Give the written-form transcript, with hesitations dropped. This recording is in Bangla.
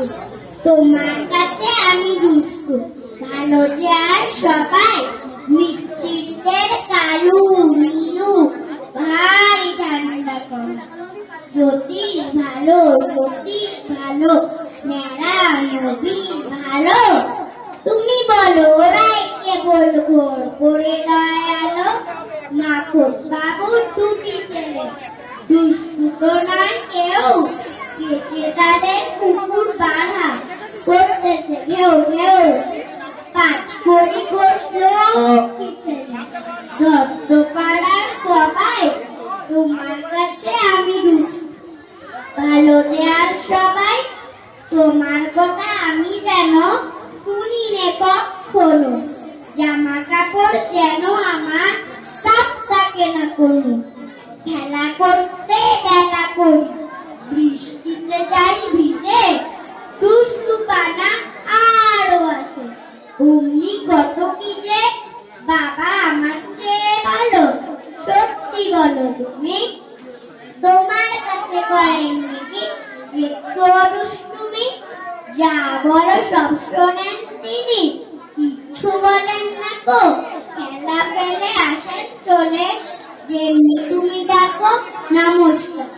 কষ্টু, তোমার কাছে আমি দুষ্টু। ভালো যে আর সবাই, মিষ্টিদের কালু নীলু ভারী ঠান্ডা কম। জ্যোতিষ ভালো, জ্যোতিষ ভালো, ন্যাড়া নবী ভালো। তুমি বলো ওরাই কেবল ঘোর করে দয়ালো। মাখন বাবু দুটি ছেলে, দুষ্টু তো নয় কেউ। পেটে তাদের কুকুর বাঁধা, করতেছে ঘেউ ঘেউ। পাঁচ কড়ি বসলো দত্ত পাড়ার সবাই, তোমার কাছে আমি দুষ্টু। ভালো দেয়ার সবাই, তোমার কথা আমি যেন শুনি নে কখনো। জামা কাপড় যেন আমার তাপ থাকে না কোনো। খেলা করতে বেলা করি, বৃষ্টিতে যাই ভিজে। দুষ্টু পানা আরো আছে, অমনি কত কি যে। বাবা আমার চেয়ে ভালো, সত্যি বলো তুমি। তোমার কাছে করেন নাকি একটু দুষ্টুমি? যা বড় সব শোনেন তিনি, কিচ্ছু বলেন না গো। খেলা ফেলে আসেন চলে, যেমনি তুমি ডাকো নমস্কার।